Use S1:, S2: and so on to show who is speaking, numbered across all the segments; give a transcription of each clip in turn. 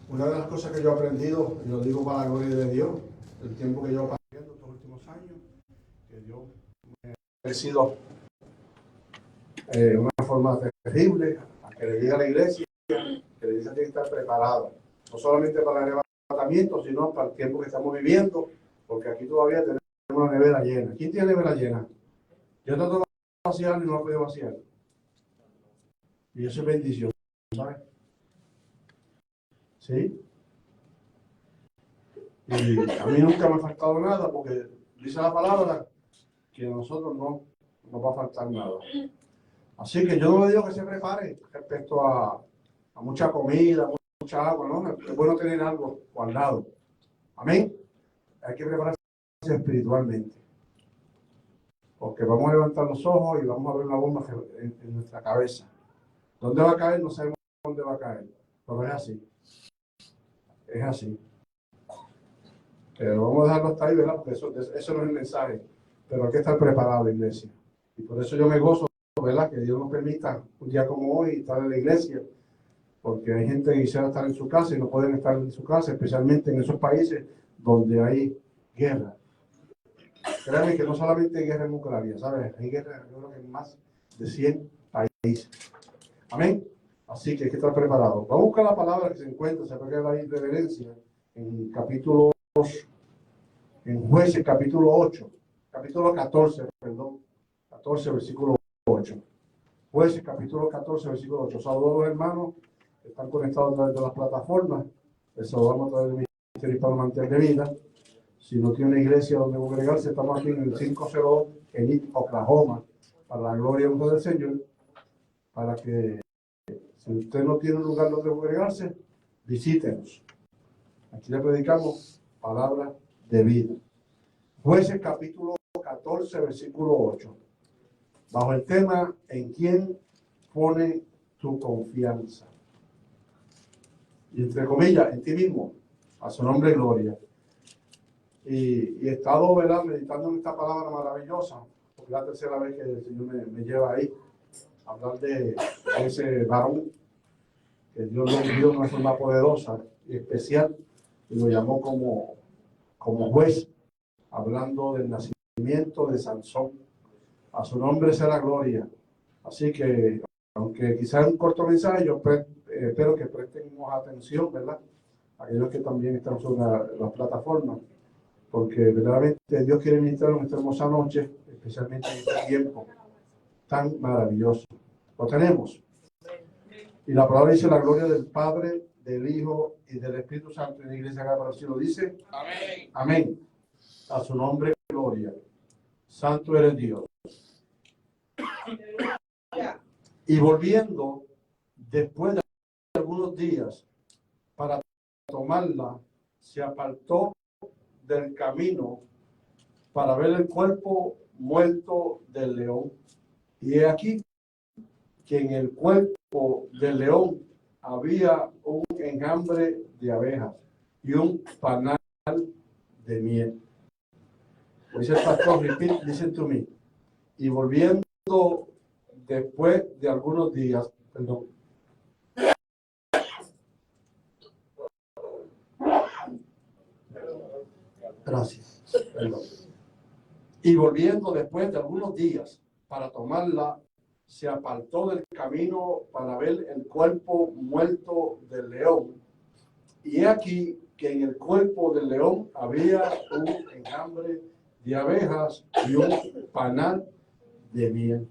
S1: Una de las cosas que yo he aprendido, y lo digo para la gloria de Dios, el tiempo que yo he pasado estos últimos años, que Dios me ha crecido de una forma terrible, a que le diga a la iglesia que la iglesia tiene que estar preparada, no solamente para el arrebatamiento, sino para el tiempo que estamos viviendo, porque aquí todavía tenemos una nevera llena. ¿Quién tiene nevera llena? Yo no tengo que vaciar y no la puedo vaciar. Y eso es bendición, ¿sabes? ¿Sí? Y a mí nunca me ha faltado nada, porque dice la palabra que a nosotros no nos va a faltar nada. Así que yo no le digo que se prepare respecto a mucha comida, mucha agua, ¿no? Es bueno tener algo guardado. Amén. Hay que prepararse espiritualmente. Porque vamos a levantar los ojos y vamos a ver una bomba en nuestra cabeza. ¿Dónde va a caer? No sabemos dónde va a caer. Pero es así. Es así. Pero vamos a dejarlo hasta ahí, ¿verdad? Porque eso no es el mensaje. Pero hay que estar preparado, iglesia. Y por eso yo me gozo, ¿verdad? Que Dios nos permita un día como hoy estar en la iglesia. Porque hay gente que quisiera estar en su casa y no pueden estar en su casa, especialmente en esos países donde hay guerra. Créanme que no solamente hay guerra en Ucrania, ¿sabes? Hay guerra, yo creo que en más de 100 países. Amén. Así que hay que estar preparado. Vamos a buscar la palabra que se encuentra, se puede la irreverencia, en capítulo 2, en Jueces, capítulo 8, capítulo 14, perdón, 14, versículo 8. Jueces, capítulo 14, versículo 8. Saludos a los hermanos que están conectados a través de las plataformas. Les saludamos a través del Ministerio Hispano Manantial de Vida. Si no tiene una iglesia donde congregarse, estamos aquí en el 502 en Oklahoma, para la gloria y honra del Señor, para que si usted no tiene un lugar donde congregarse, visítenos. Aquí le predicamos palabras de vida. Jueces capítulo 14, versículo 8. Bajo el tema, ¿en quién pone tu confianza? Y entre comillas, en ti mismo, a su nombre gloria. Y he estado, ¿verdad?, meditando en esta palabra maravillosa, porque es la tercera vez que el Señor me lleva ahí a hablar de ese varón que Dios lo envió de una forma poderosa y especial, y lo llamó como juez, hablando del nacimiento de Sansón. A su nombre sea la gloria. Así que, aunque quizás es un corto mensaje, yo espero que prestemos atención, ¿verdad?, aquellos que también están sobre las plataformas, porque verdaderamente Dios quiere ministrar en esta hermosa noche, especialmente en este tiempo tan maravilloso. Lo tenemos. Y la palabra dice la gloria del Padre, del Hijo y del Espíritu Santo. En la iglesia acá para el cielo dice: amén. Amén. A su nombre, gloria. Santo eres Dios. Y volviendo, después de algunos días, para tomarla, se apartó del camino para ver el cuerpo muerto del león. Y he aquí que en el cuerpo del león había un enjambre de abejas y un panal de miel. Dice el pastor, repeat, listen to me. Y volviendo después de algunos días, perdón. Gracias. Perdón. Y volviendo después de algunos días para tomarla, se apartó del camino para ver el cuerpo muerto del león. Y he aquí que en el cuerpo del león había un enjambre de abejas y un panal de miel.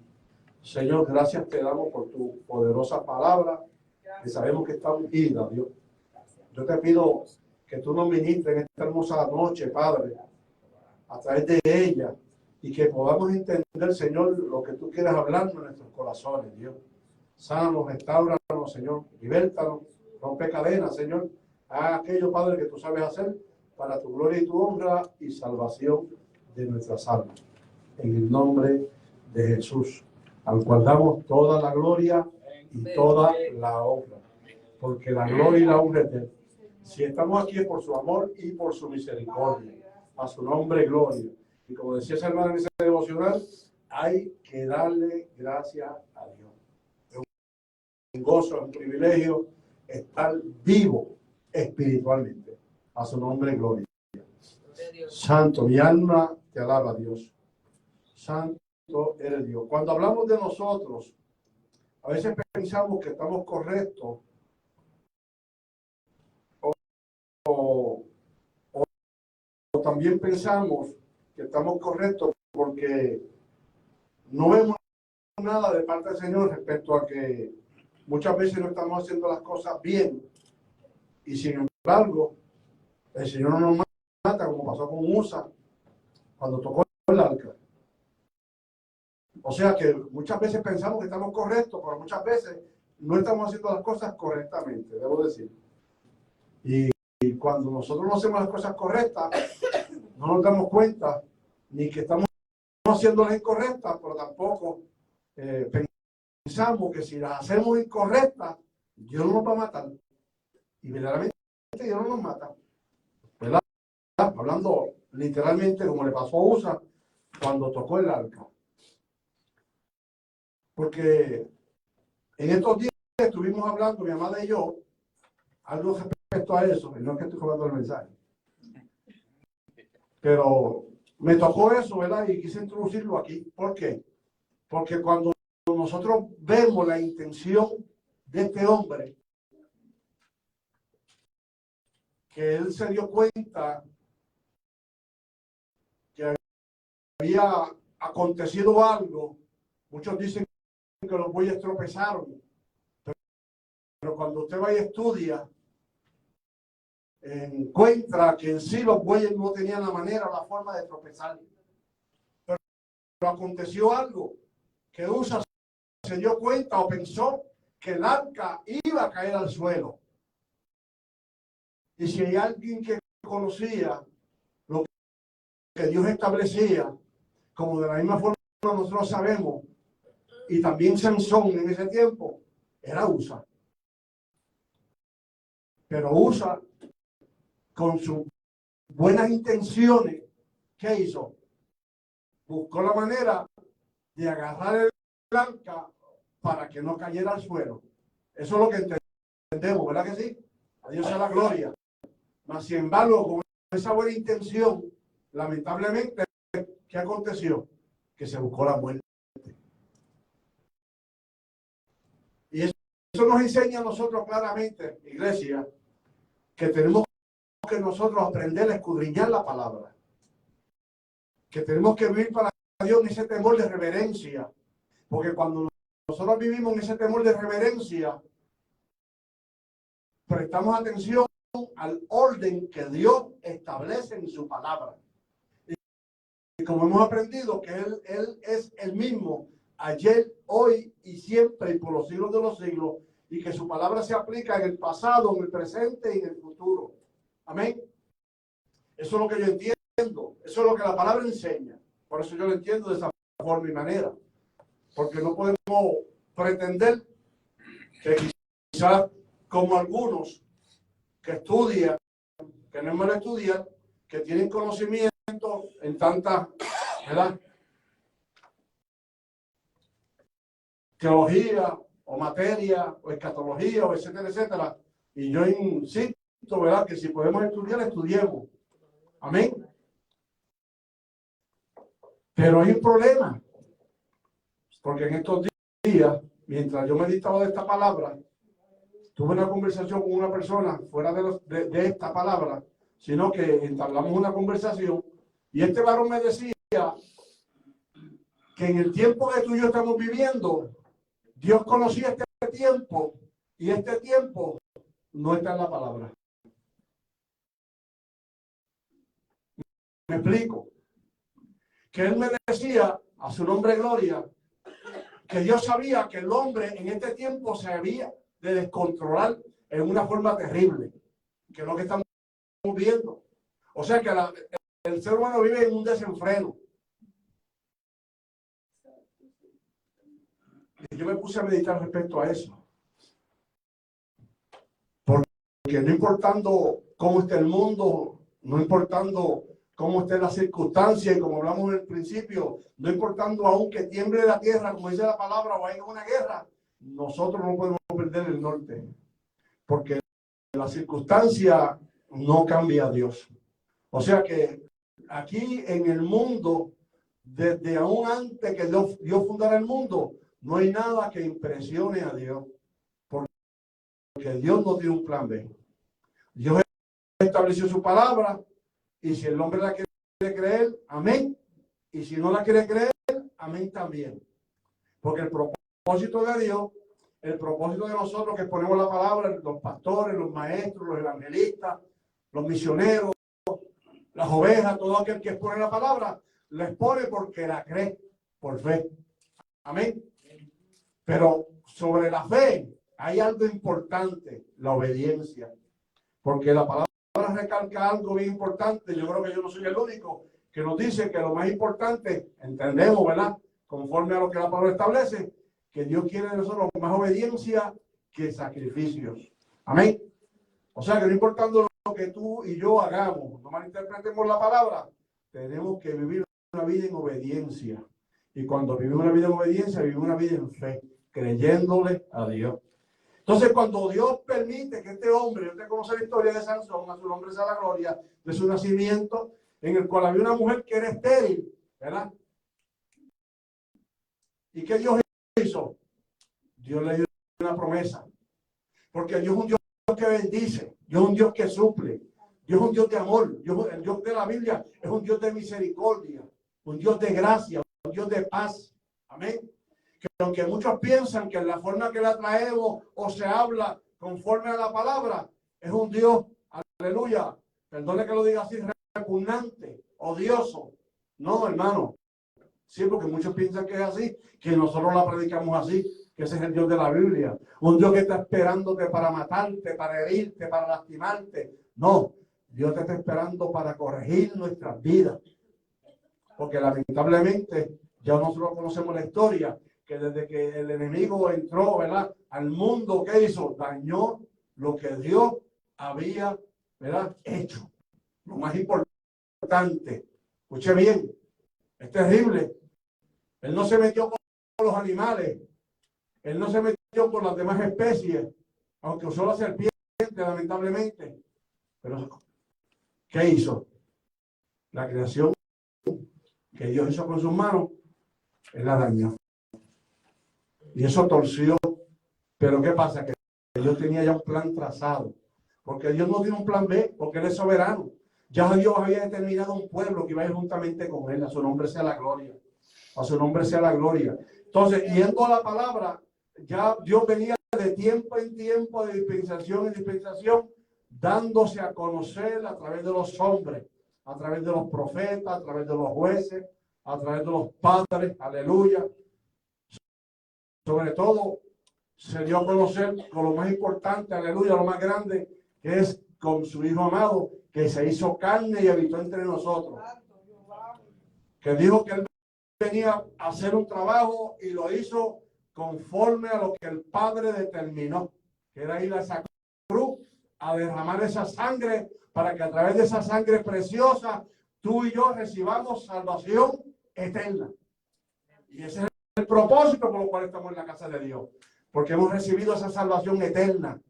S1: Señor, gracias te damos por tu poderosa palabra, que sabemos que está ungida, Dios. Yo te pido que tú nos ministres en esta hermosa noche, Padre, a través de ella, y que podamos entender, Señor, lo que tú quieres hablar en nuestros corazones, Dios. Sánanos, restáuranos, Señor, libértanos, rompe cadenas, Señor. Haz aquello, Padre, que tú sabes hacer para tu gloria y tu honra y salvación de nuestras almas. En el nombre de Jesús, al cual damos toda la gloria y toda la honra, porque la gloria y la honra es de Él. Si estamos aquí es por su amor y por su misericordia. A su nombre, gloria. Y como decía esa hermana en ese devocional, hay que darle gracias a Dios. Es un gozo, es un privilegio estar vivo espiritualmente. A su nombre, gloria. Santo, mi alma te alaba, Dios. Santo eres Dios. Cuando hablamos de nosotros, a veces pensamos que estamos correctos o también pensamos que estamos correctos porque no vemos nada de parte del Señor respecto a que muchas veces no estamos haciendo las cosas bien y sin embargo el Señor no nos mata, como pasó con Usa cuando tocó el arca. O sea que muchas veces pensamos que estamos correctos, pero muchas veces no estamos haciendo las cosas correctamente, debo decir. Y cuando nosotros no hacemos las cosas correctas, no nos damos cuenta ni que estamos haciendo las incorrectas, pero tampoco pensamos que si las hacemos incorrectas, Dios no nos va a matar. Y verdaderamente Dios no nos mata. ¿Verdad? Hablando literalmente como le pasó a Usa cuando tocó el arca. Porque en estos días estuvimos hablando, mi amada y yo, algo respecto a eso, y no es que estoy hablando el mensaje. Pero me tocó eso, ¿verdad? Y quise introducirlo aquí. ¿Por qué? Porque cuando nosotros vemos la intención de este hombre, que él se dio cuenta que había acontecido algo, muchos dicen que los bueyes tropezaron, pero cuando usted va y estudia, encuentra que en sí los bueyes no tenían la manera o la forma de tropezar. Pero aconteció algo, que Usa se dio cuenta o pensó que el arca iba a caer al suelo. Y si hay alguien que conocía lo que Dios establecía, como de la misma forma nosotros sabemos, y también Sansón en ese tiempo, era Usa. Pero Usa, con sus buenas intenciones, ¿qué hizo? Buscó la manera de agarrar el arca para que no cayera al suelo. Eso es lo que entendemos, ¿verdad que sí? A Dios sea la gloria. Mas, sin embargo, con esa buena intención, lamentablemente, ¿qué aconteció? Que se buscó la muerte. Y eso nos enseña a nosotros claramente, iglesia, que tenemos que nosotros aprender a escudriñar la palabra. Que tenemos que vivir para Dios en ese temor de reverencia. Porque cuando nosotros vivimos en ese temor de reverencia, prestamos atención al orden que Dios establece en su palabra. Y como hemos aprendido que Él es el mismo ayer, hoy y siempre y por los siglos de los siglos, y que su palabra se aplica en el pasado, en el presente y en el futuro. Amén. Eso es lo que yo entiendo. Eso es lo que la palabra enseña. Por eso yo lo entiendo de esa forma y manera. Porque no podemos pretender que quizás como algunos que estudian, que no es malo estudiar, que tienen conocimiento en tantas, ¿verdad?, teología o materia o escatología o etcétera, etcétera. Y yo insisto, ¿verdad?, que si podemos estudiar, estudiemos. Amén. Pero hay un problema, porque en estos días, mientras yo meditaba de esta palabra, tuve una conversación con una persona fuera de esta palabra, sino que entablamos una conversación y este varón me decía que en el tiempo que tú y yo estamos viviendo, Dios conocía este tiempo y este tiempo no está en la palabra. Me explico. Que él me decía, a su nombre gloria, que Dios sabía que el hombre en este tiempo se había de descontrolar en una forma terrible, que es lo que estamos viendo. O sea que el ser humano vive en un desenfreno. Y yo me puse a meditar respecto a eso. Porque no importando cómo esté el mundo, no importando cómo esté la circunstancia, y como hablamos en el principio, no importando aún que tiemble la tierra, como dice la palabra, o haya una guerra, nosotros no podemos perder el norte. Porque la circunstancia no cambia a Dios. O sea que aquí en el mundo, desde aún antes que Dios fundara el mundo, no hay nada que impresione a Dios. Porque Dios no tiene un plan B. Dios estableció su palabra y si el hombre la quiere creer, amén. Y si no la quiere creer, amén también. Porque el propósito de Dios, el propósito de nosotros que ponemos la palabra, los pastores, los maestros, los evangelistas, los misioneros, las ovejas, todo aquel que expone la palabra, la expone porque la cree, por fe. Amén. Pero sobre la fe hay algo importante, la obediencia. Porque la palabra recalca algo bien importante. Yo creo que yo no soy el único que nos dice que lo más importante, entendemos, ¿verdad? Conforme a lo que la palabra establece, que Dios quiere de nosotros más obediencia que sacrificios. Amén. O sea que no importando lo que tú y yo hagamos, no malinterpretemos la palabra, tenemos que vivir una vida en obediencia. Y cuando vivimos una vida en obediencia, vivimos una vida en fe, creyéndole a Dios. Entonces, cuando Dios permite que este hombre, usted conoce la historia de Sansón, a su nombre sea la gloria, de su nacimiento, en el cual había una mujer que era estéril, ¿verdad? ¿Y qué Dios hizo? Dios le dio una promesa. Porque Dios es un Dios que bendice, Dios es un Dios que suple, Dios es un Dios de amor, el Dios de la Biblia es un Dios de misericordia, un Dios de gracia, un Dios de paz. Amén. Que aunque muchos piensan que la forma que la traemos o se habla conforme a la palabra, es un Dios, aleluya, perdone que lo diga así, repugnante, odioso. No, hermano. Sí, porque muchos piensan que es así, que nosotros la predicamos así, que ese es el Dios de la Biblia. Un Dios que está esperándote para matarte, para herirte, para lastimarte. No, Dios te está esperando para corregir nuestras vidas. Porque lamentablemente ya nosotros conocemos la historia, que desde que el enemigo entró, ¿verdad?, al mundo, ¿qué hizo? Dañó lo que Dios había, ¿verdad?, hecho. Lo más importante, escuche bien, es terrible. Él no se metió con los animales, él no se metió con las demás especies, aunque usó la serpiente, lamentablemente. Pero, ¿qué hizo? La creación que Dios hizo con sus manos, él la dañó. Y eso torció. Pero ¿qué pasa? Que Dios tenía ya un plan trazado. Porque Dios no tiene un plan B, porque Él es soberano. Ya Dios había determinado un pueblo que iba a ir juntamente con Él. A su nombre sea la gloria. A su nombre sea la gloria. Entonces, yendo a la palabra, ya Dios venía de tiempo en tiempo, de dispensación en dispensación, dándose a conocer a través de los hombres, a través de los profetas, a través de los jueces, a través de los padres. Aleluya. Sobre todo, se dio a conocer con lo más importante, aleluya, lo más grande, que es con su Hijo amado, que se hizo carne y habitó entre nosotros. Que dijo que Él venía a hacer un trabajo y lo hizo conforme a lo que el Padre determinó, que era ir a esa cruz a derramar esa sangre para que a través de esa sangre preciosa tú y yo recibamos salvación eterna. Y ese es el propósito por lo cual estamos en la casa de Dios, porque hemos recibido esa salvación eterna.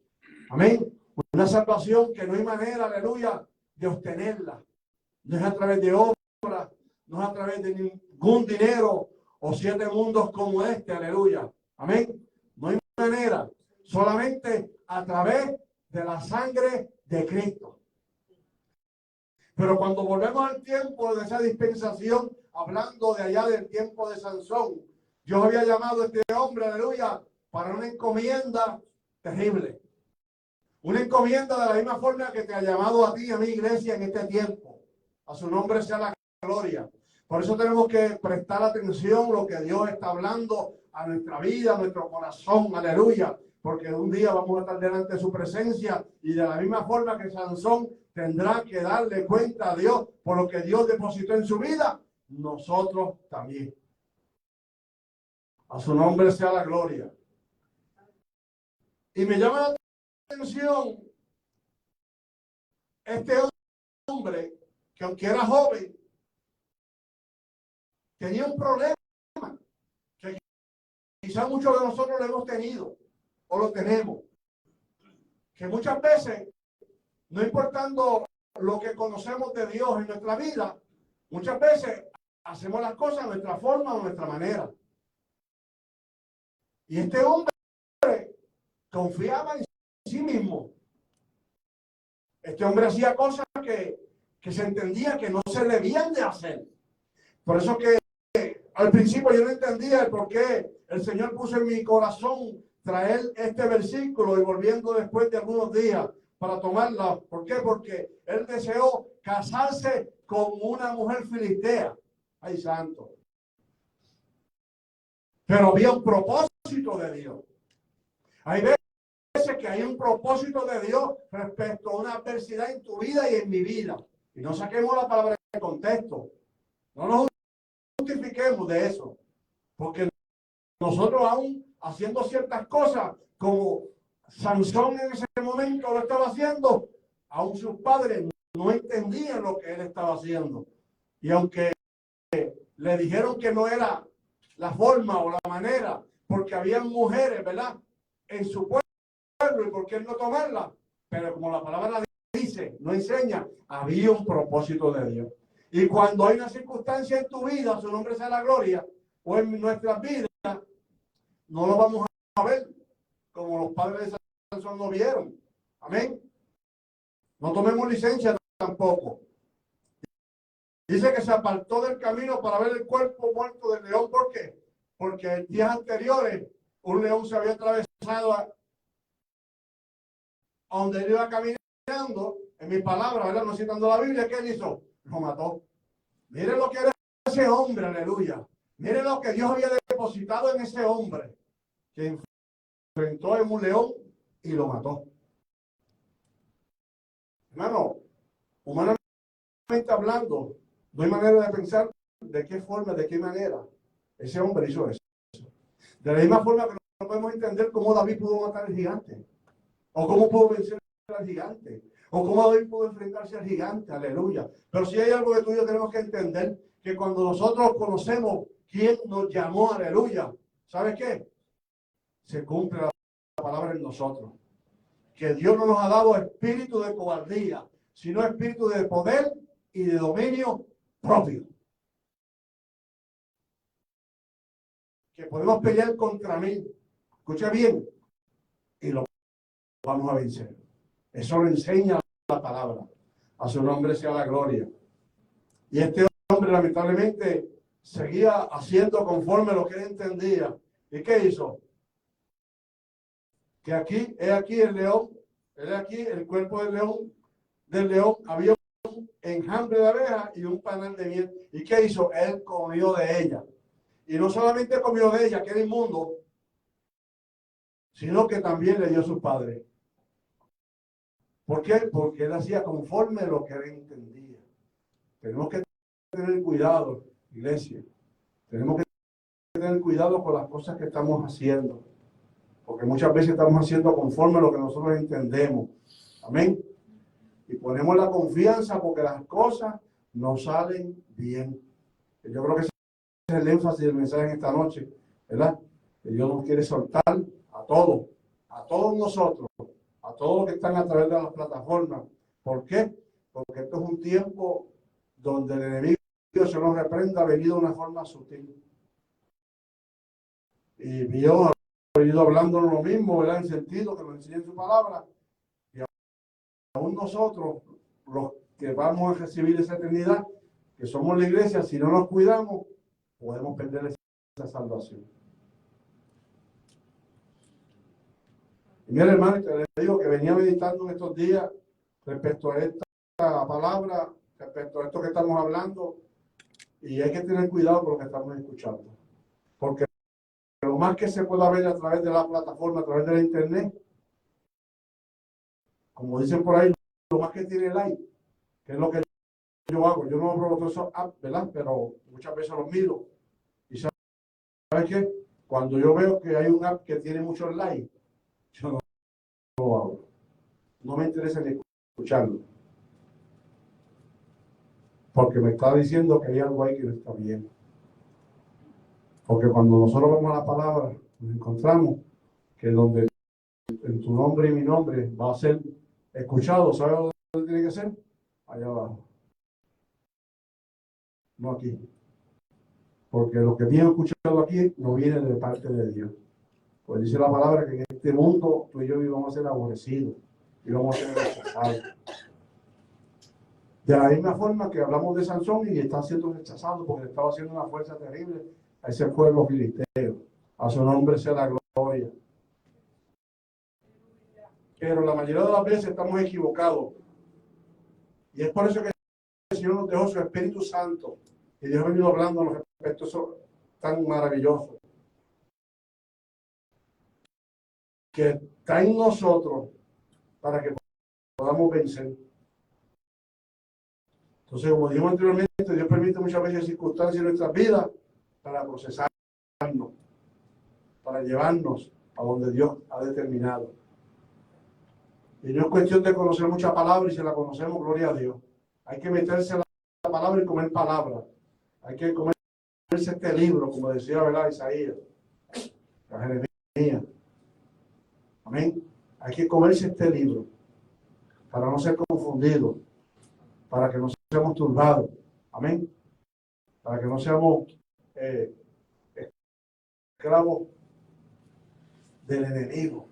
S1: Amén. Una salvación que no hay manera, aleluya, de obtenerla. No es a través de obras, no es a través de ningún dinero o 7 mundos como este, aleluya. Amén. No hay manera, solamente a través de la sangre de Cristo. Pero cuando volvemos al tiempo de esa dispensación, hablando de allá del tiempo de Sansón, Dios había llamado a este hombre, aleluya, para una encomienda terrible. Una encomienda de la misma forma que te ha llamado a ti y a mi iglesia en este tiempo. A su nombre sea la gloria. Por eso tenemos que prestar atención a lo que Dios está hablando a nuestra vida, a nuestro corazón, aleluya. Porque un día vamos a estar delante de su presencia y de la misma forma que Sansón tendrá que darle cuenta a Dios por lo que Dios depositó en su vida, nosotros también. A su nombre sea la gloria. Y me llama la atención este hombre que aunque era joven, tenía un problema que quizás muchos de nosotros lo hemos tenido o lo tenemos. Que muchas veces no importando lo que conocemos de Dios en nuestra vida, muchas veces hacemos las cosas a nuestra forma o a nuestra manera. Y este hombre confiaba en sí mismo. Este hombre hacía cosas que se entendía que no se debían de hacer. Por eso que al principio yo no entendía el por qué el Señor puso en mi corazón traer este versículo y volviendo después de algunos días para tomarla. ¿Por qué? Porque él deseó casarse con una mujer filistea. ¡Ay, santo! Pero había un propósito de Dios. Hay veces que hay un propósito de Dios respecto a una adversidad en tu vida y en mi vida. Y no saquemos la palabra de contexto. No nos justifiquemos de eso. Porque nosotros aún haciendo ciertas cosas como Sansón en ese momento lo estaba haciendo, aún sus padres no entendían lo que él estaba haciendo. Y aunque le dijeron que no era la forma o la manera, porque habían mujeres, ¿verdad?, en su pueblo y por qué no tomarla, pero como la palabra dice, no enseña, había un propósito de Dios. Y cuando hay una circunstancia en tu vida, su nombre sea la gloria, o en nuestras vidas, no lo vamos a ver como los padres de Sansón no vieron. Amén. No tomemos licencia tampoco. Dice que se apartó del camino para ver el cuerpo muerto del león. ¿Por qué? Porque en días anteriores un león se había atravesado a donde él iba caminando, en mis palabras, ¿verdad? No citando la Biblia, ¿qué él hizo? Lo mató. Miren lo que era ese hombre, aleluya. Miren lo que Dios había depositado en ese hombre, que enfrentó a un león y lo mató. Hermano, humanamente hablando, no hay manera de pensar de qué forma, de qué manera ese hombre hizo eso. De la misma forma que no podemos entender cómo David pudo matar al gigante, o cómo pudo vencer al gigante, o cómo David pudo enfrentarse al gigante, aleluya. Pero si hay algo que tú y yo tenemos que entender, que cuando nosotros conocemos quién nos llamó, aleluya, ¿sabes qué? Se cumple la palabra en nosotros. Que Dios no nos ha dado espíritu de cobardía, sino espíritu de poder y de dominio propio. Que podemos pelear contra mí, escucha bien, y lo vamos a vencer. Eso lo enseña la palabra. A su nombre sea la gloria. Y este hombre lamentablemente seguía haciendo conforme lo que él entendía. ¿Y qué hizo? Que aquí, es aquí el león, es aquí el cuerpo del león, había un enjambre de abejas y un panal de miel. ¿Y qué hizo? Él comió de ella. Y no solamente comió de ella, que era inmundo, sino que también le dio a sus padres. ¿Por qué? Porque él hacía conforme a lo que él entendía. Tenemos que tener cuidado, iglesia. Tenemos que tener cuidado con las cosas que estamos haciendo. Porque muchas veces estamos haciendo conforme a lo que nosotros entendemos. Amén. Y ponemos la confianza porque las cosas nos salen bien. Yo creo que ese es el énfasis del mensaje en esta noche, ¿verdad? Que Dios nos quiere soltar a todos nosotros, a todos los que están a través de las plataformas. ¿Por qué? Porque esto es un tiempo donde el enemigo, se nos reprenda, ha venido de una forma sutil. Y Dios ha venido hablándonos lo mismo, ¿verdad? En sentido que nos enseña en su palabra. Y aún nosotros, los que vamos a recibir esa eternidad, que somos la iglesia, si no nos cuidamos, podemos perder esa salvación. Y mira, hermano, te digo que venía meditando en estos días respecto a esta palabra, respecto a esto que estamos hablando, y hay que tener cuidado con lo que estamos escuchando. Porque lo más que se pueda ver a través de la plataforma, a través de la internet, como dicen por ahí, lo más que tiene like, que es lo que yo hago. Yo no abro todos esos apps, ¿verdad? Pero muchas veces los miro. Y ¿sabes qué? Cuando yo veo que hay un app que tiene muchos likes, yo no lo abro. No me interesa ni escucharlo. Porque me está diciendo que hay algo ahí que no está bien. Porque cuando nosotros vamos a la palabra, nos encontramos que donde en tu nombre y mi nombre va a ser escuchado, ¿sabes ¿dónde tiene que ser? Allá abajo. No aquí. Porque lo que bien escuchado aquí no viene de parte de Dios. Pues dice la palabra que en este mundo tú y yo íbamos a ser aborrecidos, íbamos a ser rechazados. De la misma forma que hablamos de Sansón y está siendo rechazado porque le estaba haciendo una fuerza terrible a ese pueblo filisteo. A su nombre sea la gloria. Pero la mayoría de las veces estamos equivocados. Y es por eso que el Señor nos dejó su Espíritu Santo. Y Dios ha venido hablando en los aspectos tan maravillosos. Que está en nosotros para que podamos vencer. Entonces, como dijimos anteriormente, Dios permite muchas veces circunstancias en nuestras vidas para procesarnos, para llevarnos a donde Dios ha determinado. Y no es cuestión de conocer mucha palabra, y si la conocemos, gloria a Dios. Hay que meterse en la palabra y comer palabra. Hay que comerse este libro, como decía, ¿verdad? Isaías, la Jeremías. Amén. Hay que comerse este libro para no ser confundidos, para que no seamos turbados. Amén. Para que no seamos esclavos del enemigo,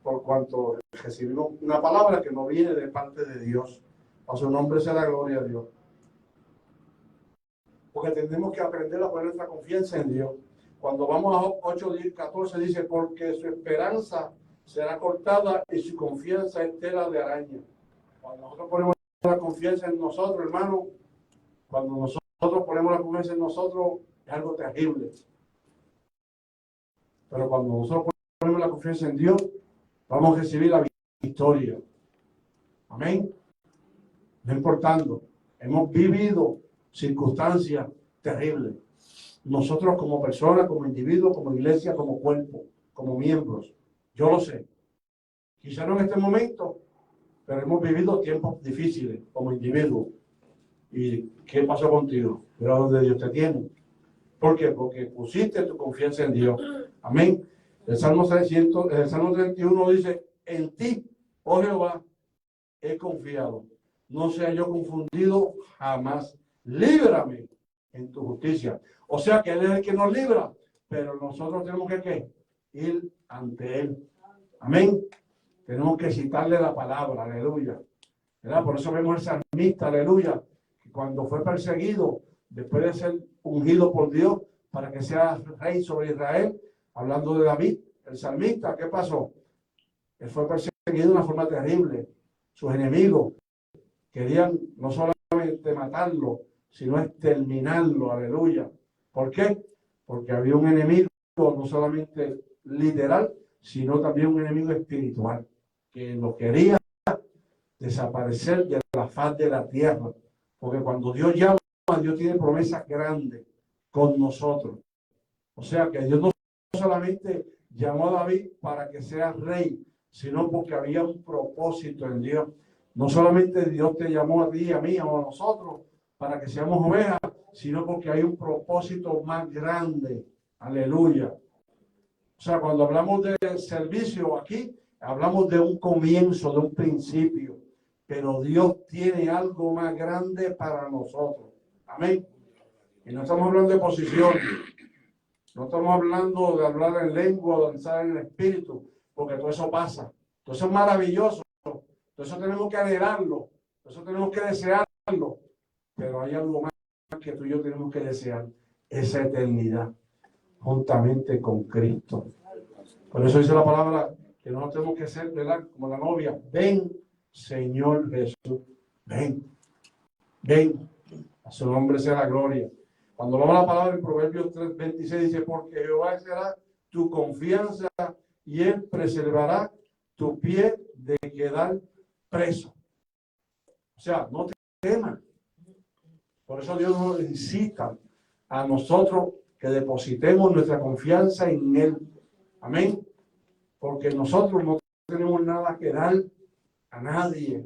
S1: por cuanto recibimos una palabra que no viene de parte de Dios. A su nombre sea la gloria a Dios. Porque tenemos que aprender a poner nuestra confianza en Dios. Cuando vamos a 8, 10, 14 dice, porque su esperanza será cortada y su confianza es tela de araña. Cuando nosotros ponemos la confianza en nosotros, hermano, cuando nosotros ponemos la confianza en nosotros, es algo terrible. Pero cuando nosotros ponemos la confianza en Dios, vamos a recibir la victoria. Amén. No importando, hemos vivido circunstancias terribles. Nosotros como personas, como individuos, como iglesia, como cuerpo, como miembros. Yo lo sé. Quizá no en este momento, pero hemos vivido tiempos difíciles como individuos. ¿Y qué pasó contigo? Pero donde Dios te tiene. ¿Por qué? Porque pusiste tu confianza en Dios. Amén. El Salmo 31 dice, en ti, oh Jehová, he confiado. No sea yo confundido jamás. Líbrame en tu justicia. O sea que Él es el que nos libra, pero nosotros tenemos que ¿qué? Ir ante Él. Amén. Tenemos que citarle la palabra, aleluya. ¿Verdad? Por eso vemos el salmista, aleluya, que cuando fue perseguido, después de ser ungido por Dios para que sea rey sobre Israel, hablando de David, el salmista, ¿qué pasó? Él fue perseguido de una forma terrible. Sus enemigos querían no solamente matarlo, sino exterminarlo, aleluya. ¿Por qué? Porque había un enemigo no solamente literal, sino también un enemigo espiritual, que lo quería desaparecer de la faz de la tierra. Porque cuando Dios llama, Dios tiene promesas grandes con nosotros. O sea que Dios no solamente llamó a David para que sea rey, sino porque había un propósito en Dios. No solamente Dios te llamó a ti, a mí o a nosotros para que seamos ovejas, sino porque hay un propósito más grande. Aleluya. O sea, cuando hablamos de servicio aquí, hablamos de un comienzo, de un principio. Pero Dios tiene algo más grande para nosotros. Amén. Y no estamos hablando de posición. No estamos hablando de hablar en lengua o danzar en el espíritu, porque todo eso pasa. Todo eso es maravilloso. Todo eso tenemos que anhelarlo. Todo eso tenemos que desearlo. Pero hay algo más que tú y yo tenemos que desear. Esa eternidad, juntamente con Cristo. Por eso dice la palabra que no tenemos que ser, ¿verdad? Como la novia. Ven, Señor Jesús. Ven. Ven. A su nombre sea la gloria. Cuando vamos a la palabra en Proverbios 3:26 dice, porque Jehová será tu confianza y Él preservará tu pie de quedar preso. O sea, no temas. Por eso Dios nos incita a nosotros que depositemos nuestra confianza en Él. Amén. Porque nosotros no tenemos nada que dar a nadie,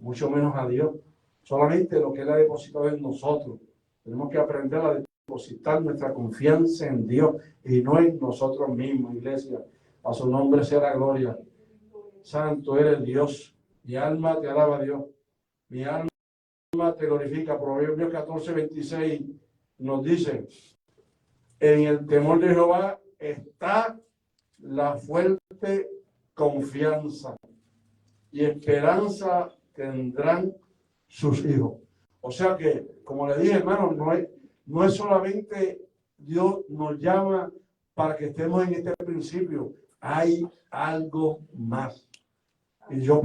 S1: mucho menos a Dios. Solamente lo que Él ha depositado en nosotros. Tenemos que aprender a depositar nuestra confianza en Dios y no en nosotros mismos, iglesia. A su nombre sea la gloria. Santo eres Dios. Mi alma te alaba a Dios. Mi alma te glorifica. Proverbios 14:26 nos dice: en el temor de Jehová está la fuerte confianza, y esperanza tendrán sus hijos. O sea que, como le dije, hermano, no es solamente Dios nos llama para que estemos en este principio. Hay algo más. Y yo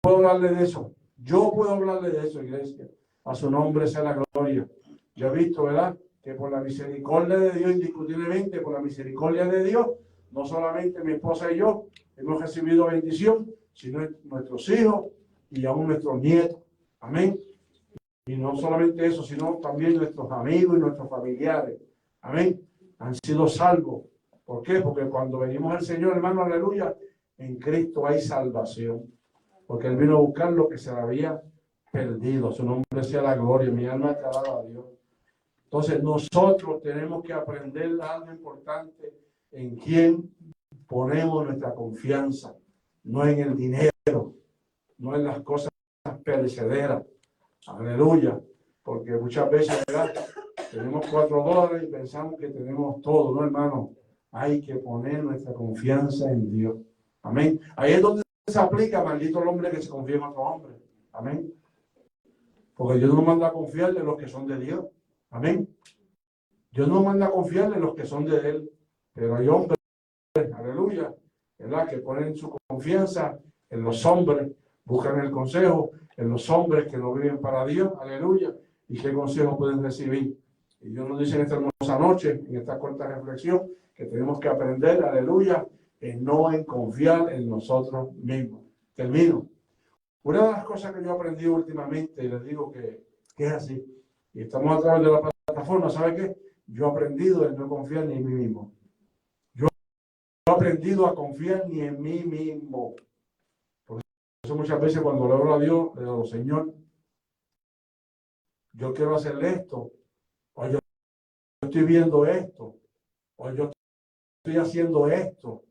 S1: puedo hablarle de eso. Yo puedo hablarle de eso, iglesia. A su nombre sea la gloria. Yo he visto, ¿verdad?, que por la misericordia de Dios, indiscutiblemente, por la misericordia de Dios, no solamente mi esposa y yo hemos recibido bendición, sino nuestros hijos y aún nuestros nietos. Amén. Y no solamente eso, sino también nuestros amigos y nuestros familiares. Amén. Han sido salvos. ¿Por qué? Porque cuando venimos al Señor, hermano, aleluya, en Cristo hay salvación. Porque Él vino a buscar lo que se había perdido. Su nombre sea la gloria. Mi alma te alaba a Dios. Entonces nosotros tenemos que aprender algo importante: en quién ponemos nuestra confianza. No en el dinero, no en las cosas perecederas. Aleluya. Porque muchas veces, ¿verdad?, tenemos $4 y pensamos que tenemos todo. No, hermano. Hay que poner nuestra confianza en Dios. Amén. Ahí es donde se aplica: maldito el hombre que se confía en otro hombre. Amén. Porque Dios nos manda a confiar en los que son de Dios. Amén. Dios nos manda a confiar en los que son de Él. Pero hay hombres, aleluya, ¿verdad?, que ponen su confianza en los hombres, buscan el consejo en los hombres que no viven para Dios. Aleluya. ¿Y qué consejo pueden recibir? Y Dios nos dice en esta hermosa noche, en esta corta reflexión, que tenemos que aprender, aleluya, no en confiar en nosotros mismos. Termino. Una de las cosas que yo he aprendido últimamente, y les digo que es así, y estamos a través de la plataforma, ¿sabe qué? Yo he aprendido a no confiar ni en mí mismo. Yo he aprendido a confiar ni en mí mismo. Por eso muchas veces cuando le hablo a Dios, le digo: Señor, yo quiero hacerle esto, o yo estoy viendo esto, o yo estoy haciendo esto.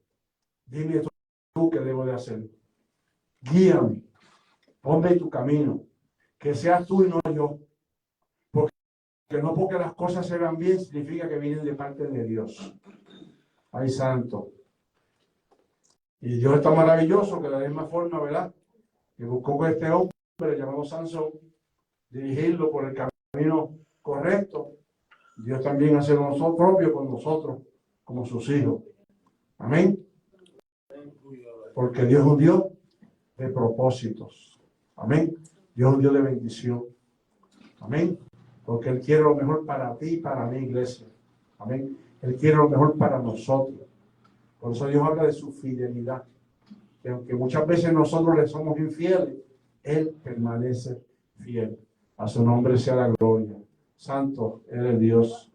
S1: Dime tú qué debo de hacer. Guíame, ponme en tu camino, que seas tú y no yo. Porque no porque las cosas se vean bien significa que vienen de parte de Dios. Ay, santo. Y Dios está maravilloso, que de la misma forma, ¿verdad?, que buscó con este hombre llamado Sansón dirigirlo por el camino correcto. Dios también hace lo propio con nosotros, como sus hijos. Amén. Porque Dios es un Dios de propósitos. Amén. Dios es un Dios de bendición. Amén. Porque Él quiere lo mejor para ti y para mi iglesia. Amén. Él quiere lo mejor para nosotros. Por eso Dios habla de su fidelidad. Que aunque muchas veces nosotros le somos infieles, Él permanece fiel. A su nombre sea la gloria. Santo eres Dios.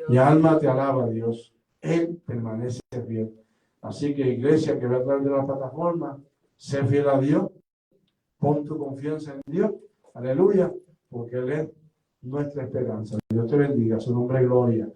S1: Mi alma te alaba, Dios. Él permanece fiel. Así que, iglesia que ve a través de la plataforma, sé fiel a Dios. Pon tu confianza en Dios. Aleluya. Porque Él es nuestra esperanza. Dios te bendiga. A su nombre, gloria.